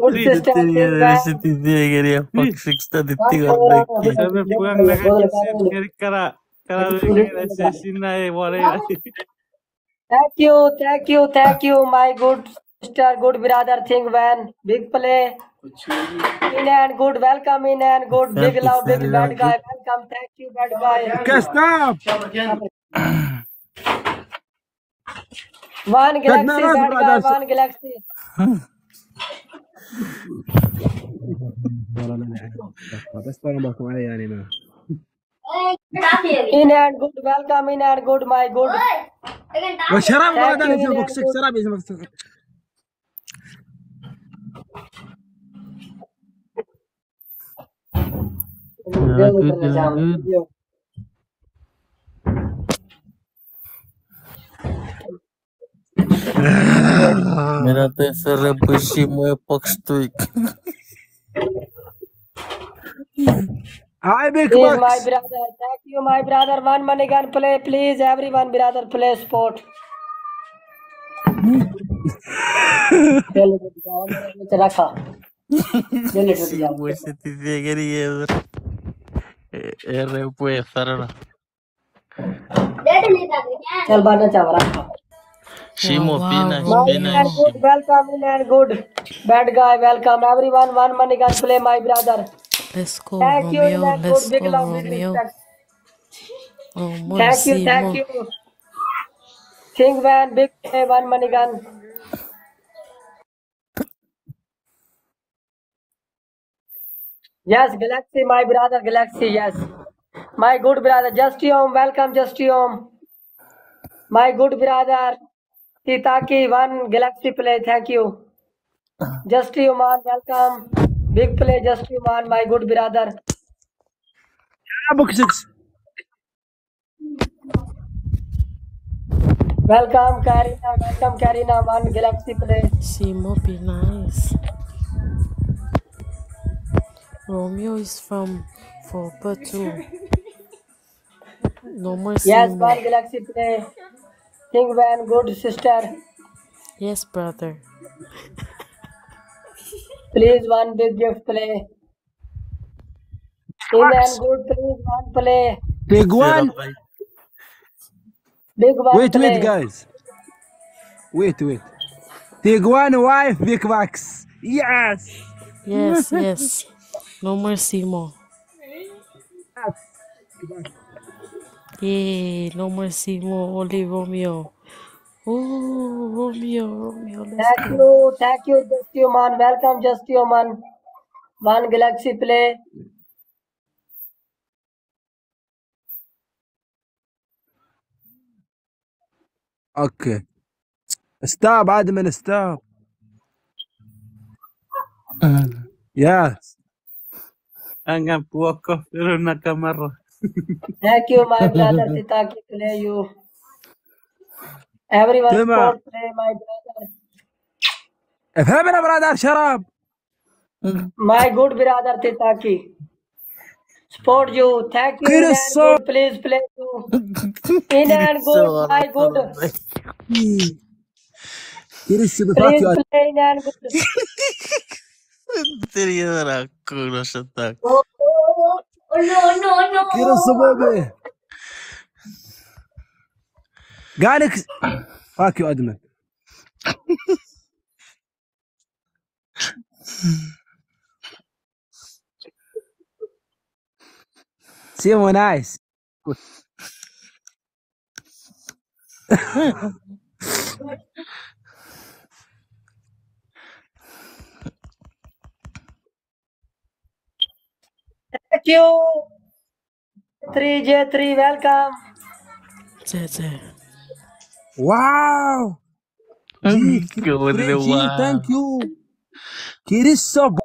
Good sister, think back. Sabe puang naga kiri kara dulu sini boleh. Thank you, my good sister, good brother. Think van, big play. In and good, welcome in and good, big love, big bad guy. Welcome, thank you, bad guy. Okay, stop. One galaxy, Nas, bad guy, brother. one galaxy. بس طالما ماكو معي يعني ما In and good, welcome in and good, my good. والشراب Thank brother you, اسمه in and بوكسك good. شراب اسمه मेरा तो sir pushy मुझे पक्ष तो Hi big Please, my box. brother. Thank you, my brother. One money gun play, please. Everyone, brother, play sport. रखा मुझे तीसरे करी ये पुए सरना चल बाना चावल रखा Shimo pina good welcome in and good bad guy welcome everyone one money gun play my brother Let's go, thank you in Romeo. and Let's good big go, love big Romeo. respect Oh, thank you think van big play one money gun yes galaxy my brother galaxy yes my good brother Justiom welcome Justiom my good brother Titaki one galaxy play thank you Justiuman welcome big play Justiuman my good brother بوكسك welcome Karina one galaxy play Simo, be nice. Romeo is from Fopa too. No more yes Simo. one galaxy play think van good sister Yes, brother. please one big gift play in and good please one play big one. big one Wait play guys. Wait. Big one wife big box. Yes. Yes. No more Simo. Yay, no more Simo. Only Romeo. Oh, Romeo. Let's go. thank you Justiuman welcome Justiuman one galaxy play Okay. Stop admin stop. Yes. Angan puako pero nakamaro. thank you my brother Titaki play you everyone تمام. sport play my brother افهمنا برادر شراب. my good brother Titaki sport you thank you in and good please play you in and good my good Please play in and good Sería Dracula Shatak. no كيرس بيبي. قالك fuck you admin. Simo nice. thank you 3J3 welcome Wow. Wow. Thank you. Kiriso.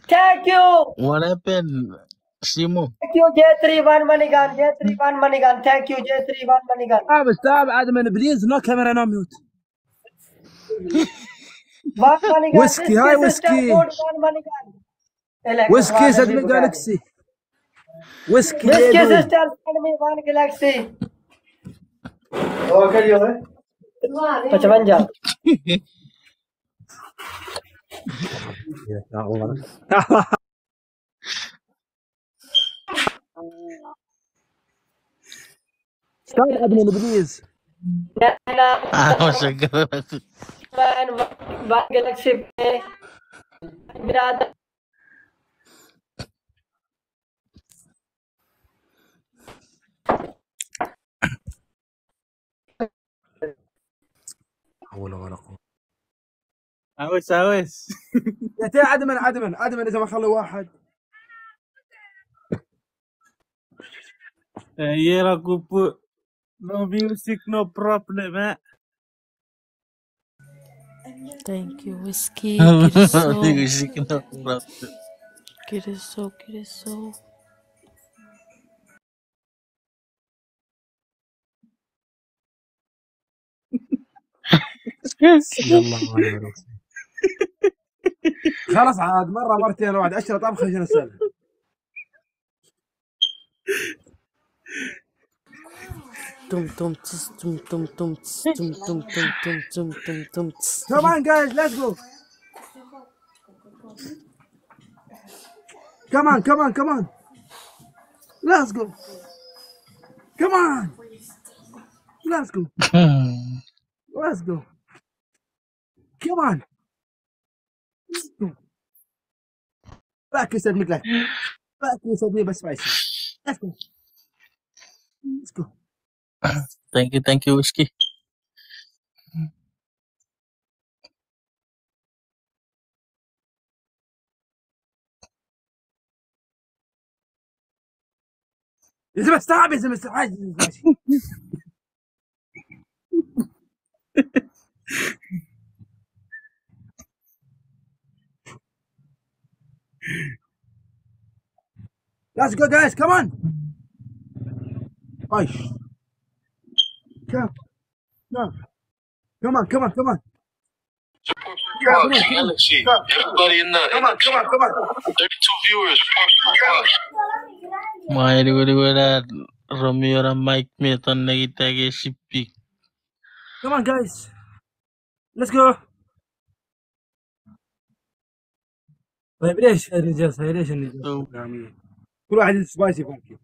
thank you What happened? Simo. Thank you, J31 Manigan. J31 Manigan. Thank you, J31 Manigan. Stop admin please no camera no mute. One Manigan. Whiskey, hi, Risky sister, whiskey. good one Manigan. Whiskey send me Galaxy. Whiskey Risky Edu. sister, send me one Galaxy. 55. Stop admin please. Masyagara ako. One Galaxy पे brother. حول ولا قوة. عاوز عاوز. يا تي عدمن إذا ما خلوا واحد. Here aku put no music, no problem, eh? Thank you, Whiskey. Hindi Kiriso. ko siya kinakurap. Kiriso, Kiriso. يلا خلاص عاد مرة مرتين واحد أشرة طبخة عشان أسألها. Tum tis, tum tis, tum tis. Come on guys, let's go. Come on. Let's go. Come on. Let's go. Let's go. Come on. Let's go. Back you said me like. Back you said me but spicy. Let's go. Let's go. Thank you, Whiskey. يا زلمة استوعب يا زلمة عادي ماشي. Let's go guys, come on. Ay. Come on. Galaxy. Everybody in the Come on. 32 viewers. Wala. Romeo and Mike Meton nakita kay Shippy. Come on guys. Let's go. طيب ليش الرجال ليش الرجال؟ كل واحد سبايسي فاكي.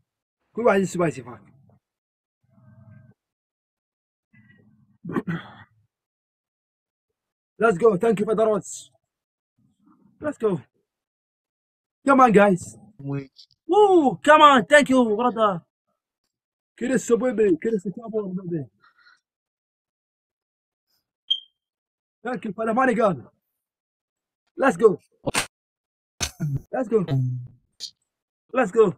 Let's go. Thank you for the roads. Let's go. Come on guys. Woo! Come on. Thank you brother. Chris baby. Baby. Thank you for the money gun. Let's go. Let's go.